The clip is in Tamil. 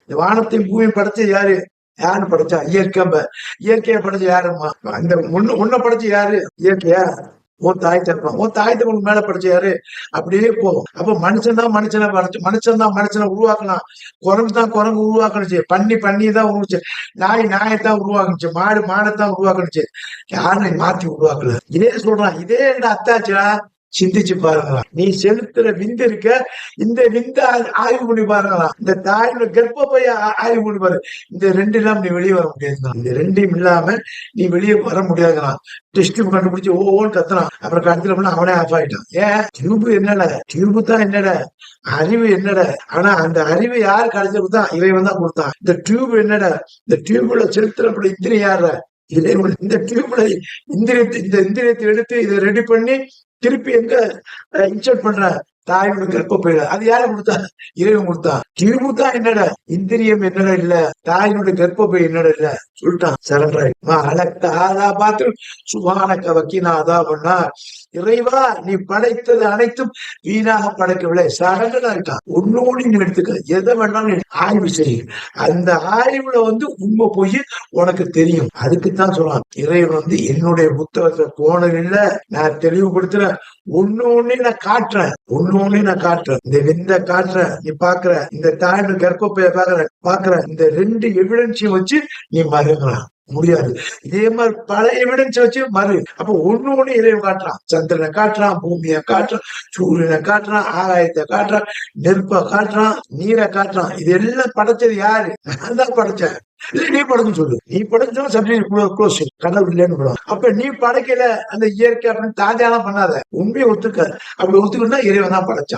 இந்த வானத்தையும் பூமியும் படைச்சது யாரு? யாருன்னு படைச்சா? இயற்கையை படைச்ச யாருமா? இந்த உன்னை படைச்ச யாரு? இயற்கையா? உன் தாய் தகப்பன். உன் தாய் தகப்பன் மேல படைச்ச யாரு? அப்படியே போகும். அப்ப மனுஷன் தான் மனுஷனை படைச்சு, மனுஷன் தான் மனுஷனை உருவாக்கலாம். குரங்கு தான் குரங்கு உருவாக்கணுச்சு, பண்ணி தான் உருவாச்சு, நாயத்தான் உருவாக்குச்சு, மாடத்தான் உருவாக்கணுச்சு. யாரும் மாத்தி உருவாக்கல. இதே சொல்றான், இதே அத்தாச்சுடா. சிந்திச்சு பாருங்களா. நீ செலுத்துற விந்து இருக்க, இந்த விந்த ஆய்வு பண்ணி பாருங்களா. இந்த தாயோட கர்ப்பப்பைய ஆய்வு பண்ணி பாரு. இந்த ரெண்டு இல்லாம நீ வெளியே வர முடியாதுதான். இந்த ரெண்டும் இல்லாம நீ வெளியே வர முடியாதுதான். டெஸ்ட் கண்டுபிடிச்சு ஓன்னு கத்துறான். அப்புறம் கடைசியில அவனே ஆஃப் ஆயிட்டான். ஏன்? டியூப் என்னட, டியூப் தான் என்னட, அறிவு என்னட. ஆனா அந்த அறிவு யாரு கடைசி கொடுத்தான்? இறைவன் தான் கொடுத்தான். இந்த டியூப் என்னட, இந்த டியூப்ல செலுத்துறப்படி இத்தனை யார இறைவன். இந்த டியூப்ல இந்த இந்திரியத்தை எடுத்து இதை ரெடி பண்ணி திருப்பி எங்க இன்சர்ட் பண்ற? தாயோட கர்ப்பப்பையில. அது யாரு கொடுத்தா? இறைவன் கொடுத்தா. டியூபு தான் என்னட, இந்திரியம் என்னடா இல்ல, தாயினுடைய கர்ப்பப்பை என்னடா இல்ல சொல்லிட்டான். சரண்டர் அழகா பார்த்து சுபானக்க வக்கினாதா பண்ணா. இறைவா, நீ படைத்தது அனைத்தும் வீணாக படைக்கவில்லை. சரண்டர் ஆயிட்டான். ஒன்னோடு நீ எடுத்துக்க, எதை வேணாலும் ஆய்வு செய்யும். அந்த ஆய்வுல உண்மை போய் உனக்கு தெரியும். அதுக்குத்தான் சொல்றான் இறைவன் என்னுடைய புத்தகத்துல கோணல் இல்ல, நான் தெளிவுபடுத்துறேன். ஒன்னொன்னே நான் காட்டுறேன், இந்த விந்த காட்டுறேன். நீ பாக்குற இந்த தாயோட கர்ப்பப்பைய பாக்குற இந்த ரெண்டு எவிடன்ஸையும் வச்சு நீ மறுக்கலாம் முடியாது. இதே மாதிரி பல எவிடன்ஸ் வச்சு மறு. அப்ப ஒண்ணு இறைவன் காட்டுறான். சந்திரனை காட்டுறான், பூமியை காட்டுறான், சூரியனை காட்டுறான், ஆகாயத்தை காட்டுறான், நெருப்பை காட்டுறான், நீரை காட்டுறான். இது எல்லாம் படைச்சது யாரு? நான் தான் படைச்சேன். இல்ல நீ படைச்சு சொல்லு. நீ படைச்சோம் சப்ஜெக்ட் க்ளோஸ், கடவுள் இல்லைன்னு சொல்லுவான். அப்ப நீ படைக்கல அந்த இயற்கை அப்படின்னு தாஜாலாம் பண்ணாத. உண்மையை ஒத்துக்க. அப்படி ஒத்துக்கிட்டா இறைவன் தான் படைச்சான்.